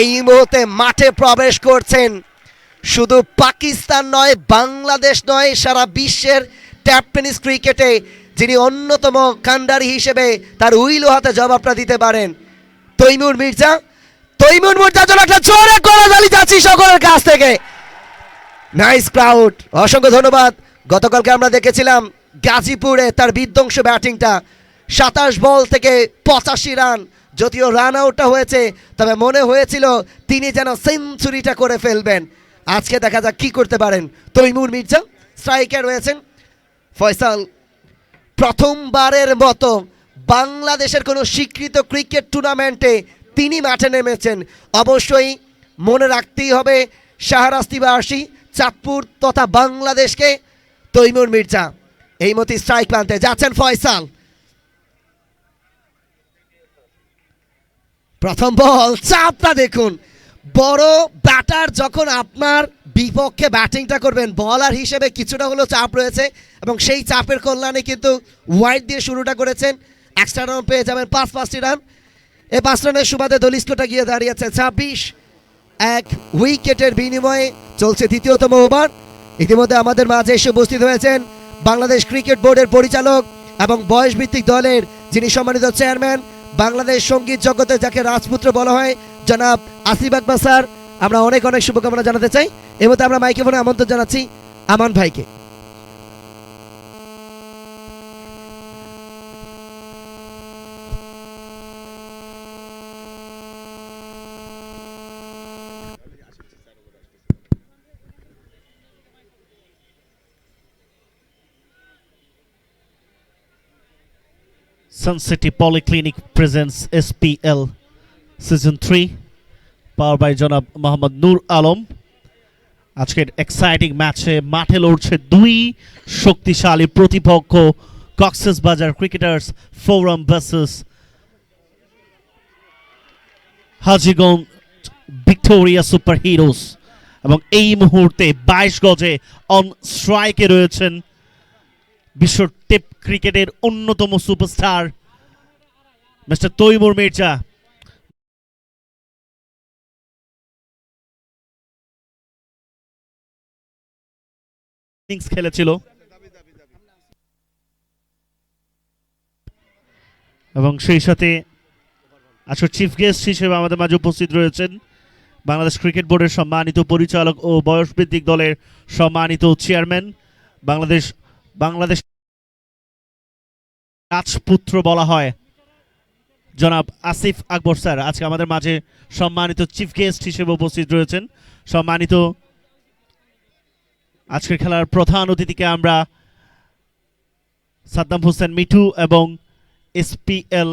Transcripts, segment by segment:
এই মুহূর্তে মাঠে প্রবেশ করছেন শুধু পাকিস্তান নয়, বাংলাদেশ নয়, সারা বিশ্বের ট্যাপ টেনিস ক্রিকেটে যিনি অন্যতম কান্ডারি হিসেবে তার উইলো হাতে জবাবটা দিতে পারেন, তৈমুর মির্জা। তৈমুর মির্জার জন্য একটা জোরে করতালি যাচ্ছি সকলের কাছ থেকে। নাইস ক্রাউড, অসংখ্য ধন্যবাদ। গতকালকে আমরা দেখেছিলাম গাজীপুরে তার বিধ্বংস ব্যাটিংটা, 27 বল থেকে 85 রান। যদিও রান আউটটা হয়েছে, তবে মনে হয়েছিল তিনি যেন সেঞ্চুরিটা করে ফেলবেন। আজকে দেখা যাক কি করতে পারেন তৈমুর মির্জা। স্ট্রাইকার রয়েছেন ফয়সাল। প্রথমবারের মতো বাংলাদেশের কোনো স্বীকৃত ক্রিকেট টুর্নামেন্টে তিনি মাঠে নেমেছেন। অবশ্যই মনে রাখতেই হবে শাহরাস্তিবাসী, চাঁদপুর তথা বাংলাদেশকে। তৈমুর মির্জা এই মতো স্ট্রাইক প্রান্তে যাচ্ছেন ফয়সাল। প্রথম বল, চাপটা দেখুন। বড় ব্যাটার যখন আপনার বিপক্ষে ব্যাটিংটা করবেন, বলার হিসেবে কিছুটা হলেও চাপ রয়েছে এবং সেই চাপের কল্যাণে কিন্তু ওয়াইড দিয়ে শুরুটা করেছেন। এক্সট্রা রান পেয়ে যাবেন 5টি রান। এই 5 রানের সুবাদে দলিস্কোটা গিয়ে দাঁড়িয়েছে 26-1 উইকেটের বিনিময়ে। চলছে দ্বিতীয়তম ওভার। ইতিমধ্যে আমাদের মাঝে এসে উপস্থিত হয়েছেন বাংলাদেশ ক্রিকেট বোর্ডের পরিচালক এবং বয়সভিত্তিক দলের যিনি সম্মানিত চেয়ারম্যান, বাংলাদেশ সঙ্গীত জগতে যাকে রাজপুত্র বলা হয়, জনাব আসিফ আকবর স্যার। আমরা অনেক অনেক শুভকামনা জানাতে চাই। এই মধ্যে আমরা মাইক্রোফোনে আমন্ত্রণ জানাচ্ছি আমান ভাইকে। Sun City Polyclinic presents SPL Season 3 powered by জনাব মোহাম্মদ নূর আলম। আজকের এক্সাইটিং ম্যাচে মাঠে লড়ছে দুই শক্তিশালী প্রতিপক্ষ, Cox's Bazar cricketers forum versus Hajiganj Victoria super heroes. এবং এই মুহূর্তে 22 গজে অন স্ট্রাইকে রয়েছেন বিশ্ব টেপ ক্রিকেটের অন্যতম superstar mister Taimur Mirza. Innings খেলেছিল এবং সেই সাথে আজকের চিফ গেস্ট হিসেবে আমাদের মাঝে উপস্থিত রয়েছেন বাংলাদেশ ক্রিকেট বোর্ডের সম্মানিত পরিচালক ও বয়সভিত্তিক দলের সম্মানিত চেয়ারম্যান, বাংলাদেশ রাজপুত্র বলা হয় জনাব আসিফ আকবর স্যার আজকে আমাদের মাঝে সম্মানিত চিফ গেস্ট হিসেবে উপস্থিত রয়েছেন। সম্মানিত আজকের খেলার প্রধান অতিথিকে আমরা সাদ্দাম হোসেন মিঠু এবং এসপিএল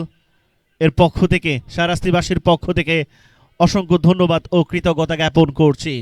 এর পক্ষ থেকে, শাহরাস্তিবাসীর পক্ষ থেকে অসংখ্য ধন্যবাদ ও কৃতজ্ঞতা জ্ঞাপন করছি।